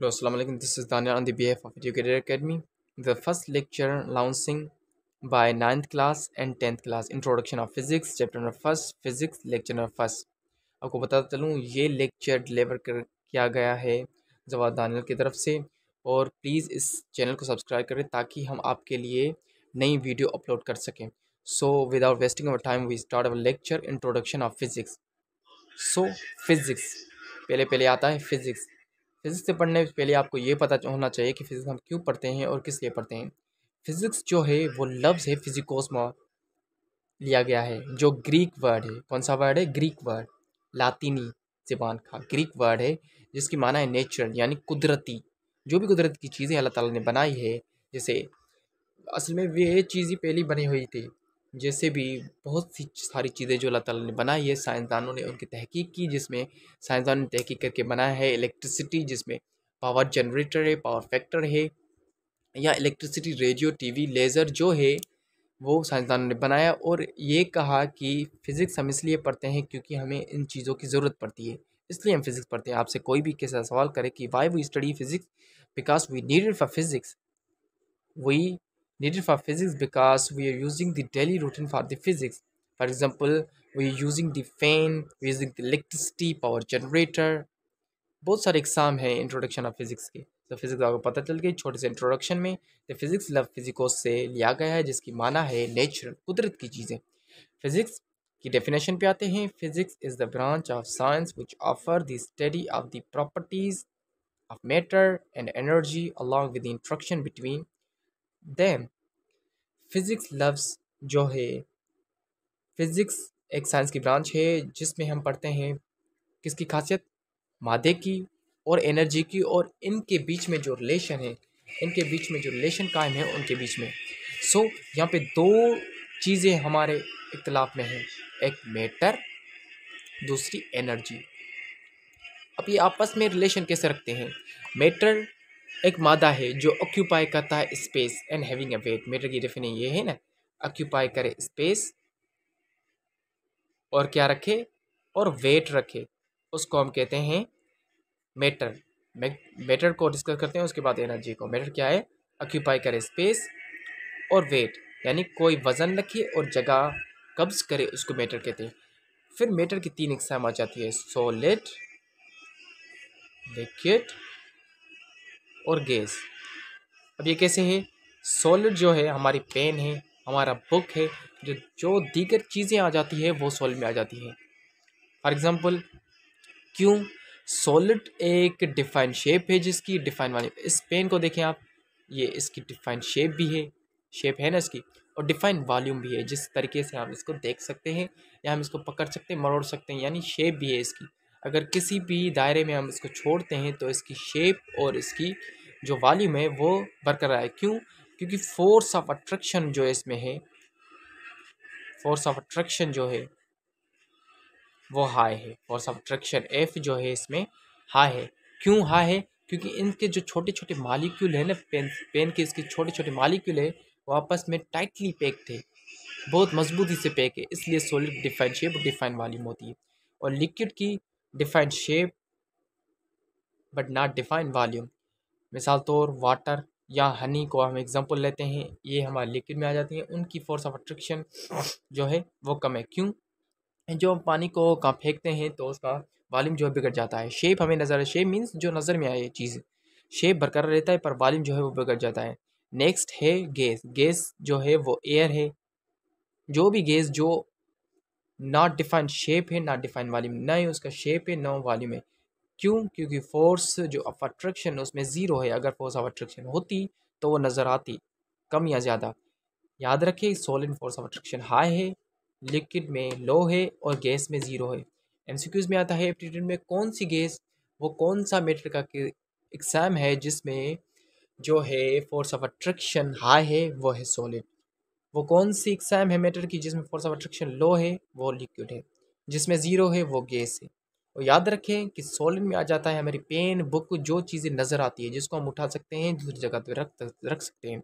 Hello, Assalamu alaikum. This is Daniel on the behalf of Educator Academy. The first lecture launching by 9th class and 10th class. Introduction of Physics, Chapter number 1st, Physics, Lecture number 1st. आपको बताता चलूँ ये lecture deliver किया गया है Jawad Daniel की तरफ से। और प्लीज़ इस चैनल को सब्सक्राइब करें ताकि हम आपके लिए नई वीडियो अपलोड कर सकें। So without wasting our time we start our lecture introduction of physics. So physics पहले आता है फिज़िक्स। फिज़िक्स से पढ़ने से पहले आपको ये पता होना चाहिए कि फ़िज़िक्स हम क्यों पढ़ते हैं और किस लिए पढ़ते हैं। फ़िज़िक्स जो है वो लफ्ज़ है फिजिकोस में लिया गया है, जो ग्रीक वर्ड है। कौन सा वर्ड है? ग्रीक वर्ड, लातीनी ज़बान का ग्रीक वर्ड है, जिसकी माना है नेचुरल, यानी कुदरती। जो भी कुदरत की चीज़ें अल्लाह ताला ने बनाई है, जैसे असल में ये चीज़ें पहले बनी हुई थी, जैसे भी बहुत सी सारी चीज़ें जो अल्लाह ताला ने बनाई है, साइंसदानों ने उनकी तहकीक की, जिसमें साइंसदानों ने तहकीक करके बनाया है इलेक्ट्रिसिटी, जिसमें पावर जनरेटर है, पावर फैक्टर है, या इलेक्ट्रिसिटी, रेडियो, टीवी, लेज़र जो है वो साइंसदानों ने बनाया। और ये कहा कि फ़िज़िक्स हम इसलिए पढ़ते हैं क्योंकि हमें इन चीज़ों की ज़रूरत पड़ती है, इसलिए हम फ़िज़िक्स पढ़ते हैं। आपसे कोई भी कैसा सवाल करे कि why we study physics, because we need it for physics, we need it for physics because we are using the daily routine for the physics. For example, we are using the fan, we are using the electricity, power generator. बहुत सारे exam है introduction of physics के। तो physics आपको पता चल गई छोटे से इंट्रोडक्शन में। तो फिजिक्स लव फिजिकोस से लिया गया है, जिसकी माना है नेचुरल, कुदरत की चीज़ें। फिजिक्स की डेफिनेशन पे आते हैं। Physics is the branch of science which offer the study of the properties of matter and energy along with the interaction between them. Physics loves जो है, फिजिक्स एक साइंस की ब्रांच है जिसमें हम पढ़ते हैं किसकी खासियत, मादे की और एनर्जी की, और इनके बीच में जो रिलेशन है, इनके बीच में जो रिलेशन कायम है उनके बीच में। सो यहाँ पे दो चीज़ें हमारे इख्तलाफ में हैं, एक मैटर, दूसरी एनर्जी। अब ये आपस में रिलेशन कैसे रखते हैं? मैटर एक मादा है जो ऑक्यूपाई करता है space and having a weight. Matter की डेफिनेशन ये है ना, ऑक्यूपाई करे स्पेस और क्या रखे, और वेट रखे, उसको हम कहते हैं मैटर। मैटर को डिस्कस करते हैं, उसके बाद एनर्जी को। मैटर क्या है? ऑक्यूपाई करे स्पेस और वेट, यानी कोई वजन रखे और जगह कब्ज करे, उसको मैटर कहते हैं। फिर मैटर की तीन इकसाम आ जाती है, सॉलिड, लिक्विड और गैस। अब ये कैसे है? सॉलिड जो है हमारी पेन है, हमारा बुक है, जो दीगर चीज़ें आ जाती है वो सॉलिड में आ जाती है। फॉर एग्जांपल, क्यों? सॉलिड एक डिफाइंड शेप है, जिसकी डिफाइंड वाली, इस पेन को देखें आप, ये इसकी डिफाइंड शेप भी है, शेप है ना इसकी, और डिफाइंड वॉल्यूम भी है, जिस तरीके से हम इसको देख सकते हैं या हम इसको पकड़ सकते हैं, मरोड़ सकते हैं, यानी शेप भी है इसकी। अगर किसी भी दायरे में हम इसको छोड़ते हैं तो इसकी शेप और इसकी जो वॉल्यूम है वो बरकरार है। क्यों? क्योंकि फोर्स ऑफ अट्रैक्शन जो इसमें है, फोर्स ऑफ अट्रैक्शन जो है वो हाई है। फोर्स ऑफ अट्रैक्शन एफ जो है इसमें हाई है। क्यों हाई है? क्योंकि इनके जो छोटे छोटे मालिक्यूल है ना, पेन के इसके छोटे छोटे मालिक्यूल है, वो आपस में टाइटली पैक्ड है, बहुत मजबूती से पैक है, इसलिए सॉलिड डिफाइंड शेप और डिफाइंड वॉल्यूम होती है। और लिक्विड की defined shape but not defined volume. मिसाल तौर वाटर या हनी को हम एग्जांपल लेते हैं, ये हमारे लिक्विड में आ जाती हैं, उनकी फोर्स ऑफ अट्रैक्शन जो है वो कम है। क्यों? जो हम पानी को कहाँ फेंकते हैं तो उसका वॉल्यूम जो है बिगड़ जाता है। शेप हमें नज़र, शेप मीन्स जो नज़र में आए चीज़, शेप बरकरार रहता है पर वॉल्यूम जो है वो बिगड़ जाता है। नेक्स्ट है गैस। गैस जो है वो एयर है। जो भी गैस जो नॉट डिफाइंड शेप है, नॉट डिफाइंड वॉल्यूम, ना ही उसका शेप है ना वॉल्यूम है। क्यों? क्योंकि फोर्स जो ऑफ अट्रैक्शन उसमें ज़ीरो है। अगर फोर्स ऑफ अट्रैक्शन होती तो वो नज़र आती, कम या ज़्यादा। याद रखें, solid force of attraction high है, लिक्विड में लो है और गैस में ज़ीरो है। एमसीक्यूज़ में आता है एप्टीट्यूड में, कौन सी गैस, वो कौन सा मैटर का एग्जाम है जिसमें जो है फोर्स ऑफ अट्रैक्शन हाई है, वो है सॉलिड। वो कौन सी एग्जाम है मैटर की जिसमें फोर्स ऑफ अट्रैक्शन लो है, वो लिक्विड है। जिसमें ज़ीरो है वो गैस है। और याद रखें कि सॉलिड में आ जाता है हमारी पेन, बुक, जो चीज़ें नज़र आती है, जिसको हम उठा सकते हैं, दूसरी जगह पर रख सकते हैं।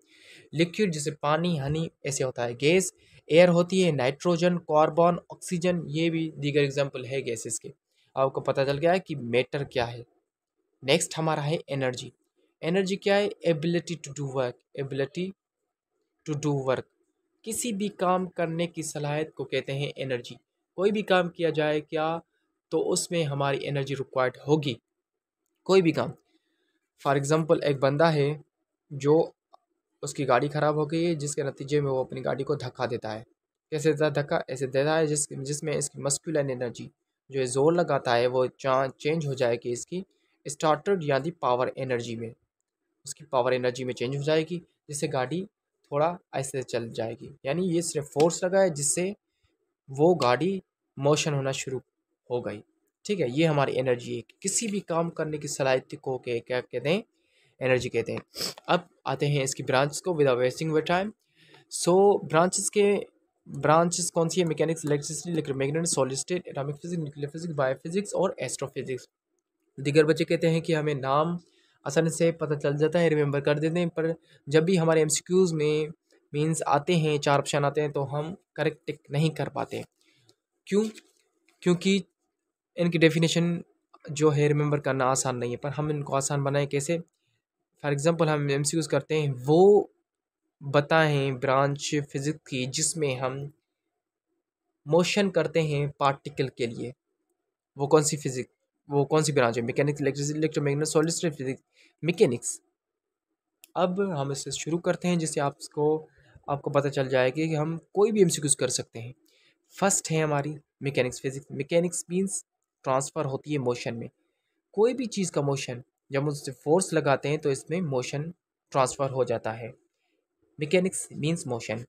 लिक्विड जैसे पानी, हनी, ऐसे होता है। गैस एयर होती है, नाइट्रोजन, कार्बन, ऑक्सीजन, ये भी दीगर एग्जाम्पल है गैसेस के। आपको पता चल गया है कि मैटर क्या है। नेक्स्ट हमारा है एनर्जी। एनर्जी क्या है? Ability to do work, ability to do work, किसी भी काम करने की सलाहियत को कहते हैं एनर्जी। कोई भी काम किया जाए क्या, तो उसमें हमारी एनर्जी रिक्वायर्ड होगी, कोई भी काम। फॉर एग्ज़ाम्पल एक बंदा है जो, उसकी गाड़ी ख़राब हो गई है, जिसके नतीजे में वो अपनी गाड़ी को धक्का देता है। कैसे देता है धक्का? ऐसे देता है जिसमें इसकी मस्कुलिन एनर्जी जो है ज़ोर लगाता है, वो चेंज हो जाएगी इसकी स्टार्टेड यानी पावर एनर्जी में, उसकी पावर एनर्जी में चेंज हो जाएगी, जिससे गाड़ी थोड़ा ऐसे चल जाएगी। यानी ये सिर्फ फोर्स लगा है जिससे वो गाड़ी मोशन होना शुरू हो गई। ठीक है, ये हमारी एनर्जी है। किसी भी काम करने की सलाहियत को क्या कहते हैं? एनर्जी कहते हैं। अब आते हैं इसकी ब्रांच को विदाउट वेस्टिंग वे टाइम। सो ब्रांचेस कौन सी है? Mechanics, electricity, electromagnetics, solid state, atomic physics, nuclear physics, biophysics और एस्ट्रोफिजिक्स। दीगर बच्चे कहते हैं कि हमें नाम आसानी से पता चल जाता है, रिमेंबर कर देते हैं, पर जब भी हमारे एमसीक्यूज़ में मीन्स आते हैं, 4 ऑप्शन आते हैं, तो हम करेक्ट टिक नहीं कर पाते। क्यों? क्योंकि इनकी डेफिनेशन जो है रिमेंबर करना आसान नहीं है, पर हम इनको आसान बनाएं कैसे? फॉर एग्जांपल हम एमसीक्यूज़ करते हैं, वो बताएं ब्रांच फिजिक्स की जिसमें हम मोशन करते हैं पार्टिकल के लिए, वो कौन सी फिजिक्स, वो कौन सी ब्रांच है? Mechanics, electricity, electromagnetics, solid state physics, mechanics. अब हम इससे शुरू करते हैं जिससे आपको पता चल जाएगा कि हम कोई भी एमसीक्यूज कर सकते हैं। फर्स्ट है हमारी mechanics physics. Mechanics means transfer होती है मोशन में। कोई भी चीज़ का मोशन जब हम उससे फोर्स लगाते हैं तो इसमें मोशन ट्रांसफ़र हो जाता है। Mechanics means motion.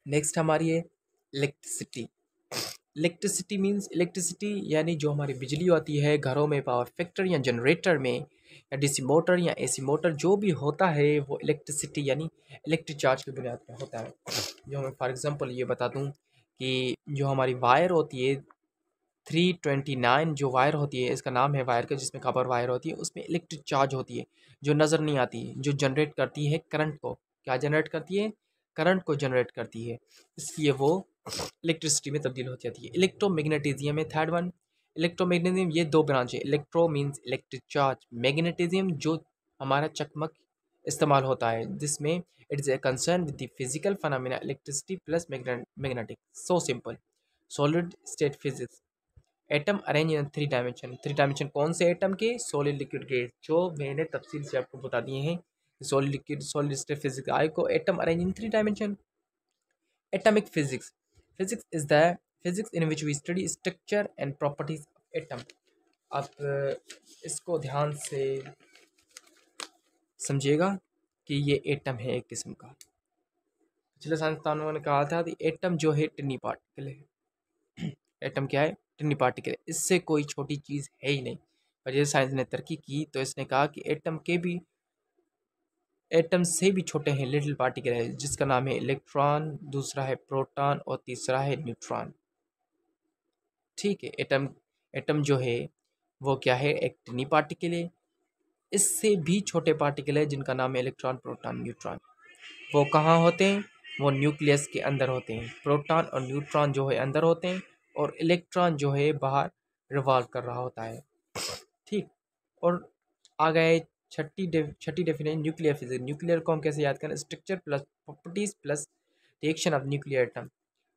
नेक्स्ट हमारी है इलेक्ट्रिसिटी। इलेक्ट्रिसिटी मीन्स इलेक्ट्रिसिटी यानी जो हमारी बिजली आती है घरों में, पावर फैक्टर या जनरेटर में, या डीसी मोटर या एसी मोटर, जो भी होता है वो इलेक्ट्रिसिटी यानी इलेक्ट्रिक चार्ज की बुनियाद पर होता है। जो मैं फॉर एग्जांपल ये बता दूं कि जो हमारी वायर होती है 329 जो वायर होती है, इसका नाम है वायर का, जिसमें कॉपर वायर होती है, उसमें इलेक्ट्रिक चार्ज होती है जो नज़र नहीं आती है, जो जनरेट करती है करंट को। क्या जनरेट करती है? करंट को जनरेट करती है, इसलिए वो इलेक्ट्रिसिटी में तब्दील हो जाती है। इलेक्ट्रोमैग्नेटिज्म है थर्ड वन। इलेक्ट्रोमैग्नेटिज्म ये दो ब्रांच है। Electro means electric charge, magnetism जो हमारा चकमक इस्तेमाल होता है, जिसमें it is a concern with the physical phenomena electricity plus magnetic. So simple. Solid state physics. Atom arrange in three dimension. Three dimension कौन से एटम के? सॉलिड, लिक्विड, गैस, जो मैंने तफसील से आपको बता दिए हैं। Solid, liquid, solid state physics आई को atom arrange in three dimension. Atomic physics. Physics is the physics in which we study structure and properties of atom. आप इसको ध्यान से समझिएगा कि ये एटम है एक किस्म का। पिछले साइंसदानों ने कहा था कि एटम जो है टिनी पार्टिकल है। एटम क्या है? टिनी पार्टिकल है, इससे कोई छोटी चीज़ है ही नहीं। पर जैसे साइंस ने तरक्की की तो इसने कहा कि एटम से भी छोटे हैं लिटिल पार्टिकल है, जिसका नाम है इलेक्ट्रॉन, दूसरा है प्रोटॉन और तीसरा है न्यूट्रॉन। ठीक है, एटम एटम जो है वो क्या है? एक टिनी पार्टिकल है। इससे भी छोटे पार्टिकल है जिनका नाम है इलेक्ट्रॉन, प्रोटॉन, न्यूट्रॉन। वो कहाँ होते हैं? वो न्यूक्लियस के अंदर होते हैं। प्रोटॉन और न्यूट्रॉन जो है अंदर होते हैं, और इलेक्ट्रॉन जो है बाहर रिवॉल्व कर रहा होता है। ठीक। और आ गए छठी डेफिनेशन न्यूक्लियर फिजिक्स। न्यूक्लियर को हम कैसे याद करें? Structure plus properties plus reaction of nuclear atom.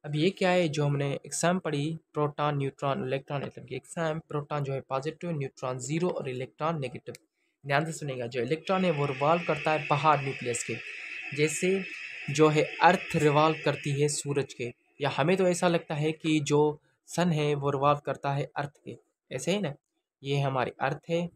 अब ये क्या है जो हमने एग्जाम पढ़ी? प्रोटॉन, न्यूट्रॉन, इलेक्ट्रॉन, एटम की एग्जाम। प्रोटॉन जो है पॉजिटिव, न्यूट्रॉन जीरो और इलेक्ट्रॉन नेगेटिव। ध्यान से सुनेगा, जो इलेक्ट्रॉन है वो रिवॉल्व करता है बाहर न्यूक्लियस के, जैसे जो है अर्थ रिवॉल्व करती है सूरज के, या हमें तो ऐसा लगता है कि जो सन है वो रिवॉल्व करता है अर्थ के, ऐसे ही ना। ये हमारी अर्थ है,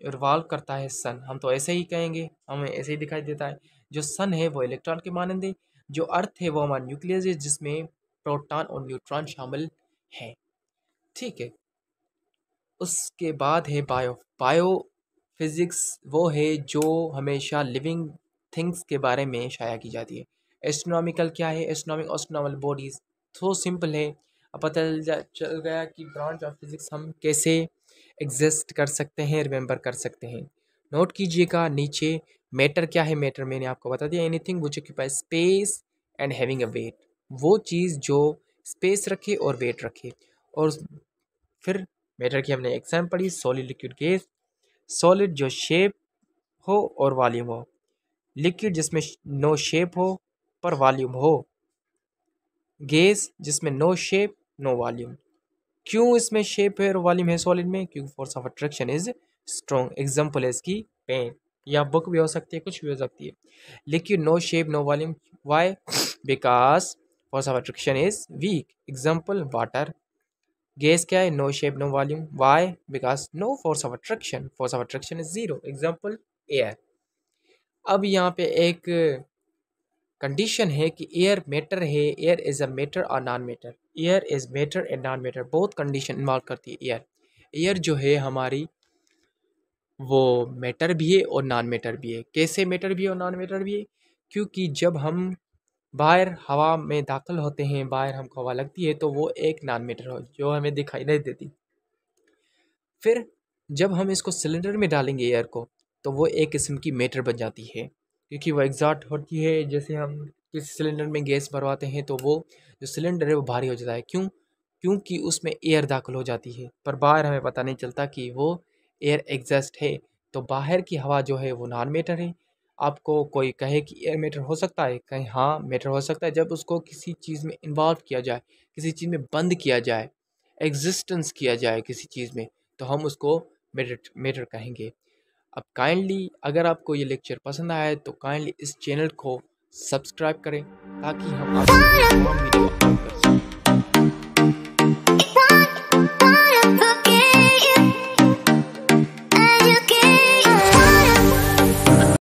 रिवॉल्व करता है सन, हम तो ऐसे ही कहेंगे, हमें ऐसे ही दिखाई देता है। जो सन है वो इलेक्ट्रॉन के मानंद है, जो अर्थ है वो हमारा न्यूक्लियस है, जिसमें प्रोटॉन और न्यूट्रॉन शामिल हैं। ठीक है। उसके बाद है बायो फिजिक्स। वो है जो हमेशा लिविंग थिंग्स के बारे में शाया की जाती है। एस्ट्रोनॉमिकल क्या है? Astronomic astronomical bodies. तो सिंपल है। अब पता चल गया कि ब्रांच ऑफ फिजिक्स हम कैसे एग्जिस्ट कर सकते हैं, रिमेंबर कर सकते हैं। नोट कीजिएगा नीचे। मैटर क्या है? मैटर मैंने आपको बता दिया, anything which occupy space and having a weight. वो चीज़ जो स्पेस रखे और वेट रखे। और फिर मैटर की हमने एग्जाम पढ़ी, सॉलिड, लिक्विड, गैस। सॉलिड जो शेप हो और वॉल्यूम हो, लिक्विड जिसमें नो शेप हो पर वॉल्यूम हो, गैस जिसमें नो शेप नो वॉल्यूम। क्यों इसमें शेप है और वॉल्यूम है सॉलिड में? क्योंकि force of attraction is strong. Example है इसकी पेन, या बुक भी हो सकती है, कुछ भी हो सकती है। Liquid no shape no volume, why? Because force of attraction is weak. Example water. Gas क्या है? No shape no volume, why? Because no force of attraction, force of attraction is zero. Example air. अब यहाँ पे एक condition है कि air matter है, air is a matter और non matter. Air is matter and non matter, बहुत condition involve करती है एयर। एयर जो है हमारी, वो मैटर भी है और नॉन मैटर भी है। कैसे मैटर भी है और नॉन मैटर भी है? क्योंकि जब हम बाहर हवा में दाखिल होते हैं, बाहर हमको हवा लगती है, तो वो एक नॉन मैटर हो जो हमें दिखाई नहीं देती। फिर जब हम इसको सिलेंडर में डालेंगे एयर को, तो वो एक किस्म की मैटर बन जाती है, क्योंकि वो एग्जॉस्ट होती है। जैसे हम किसी सिलेंडर में गैस भरवाते हैं तो वो जो सिलेंडर है वो भारी हो जाता है। क्यों? क्योंकि उसमें एयर दाखिल हो जाती है, पर बाहर हमें पता नहीं चलता कि वो एयर एग्जस्ट है। तो बाहर की हवा जो है वो नॉन मैटर है। आपको कोई कहे कि एयर मैटर हो सकता है, कहीं हाँ मैटर हो सकता है, जब उसको किसी चीज़ में इन्वॉल्व किया जाए, किसी चीज़ में बंद किया जाए, एग्जिस्टेंस किया जाए किसी चीज़ में, तो हम उसको मैटर मैटर कहेंगे। अब काइंडली अगर आपको ये लेक्चर पसंद आया है तो काइंडली इस चैनल को सब्सक्राइब करें, ताकि हम आपके लिए तमाम वीडियो अपलोड कर सकें।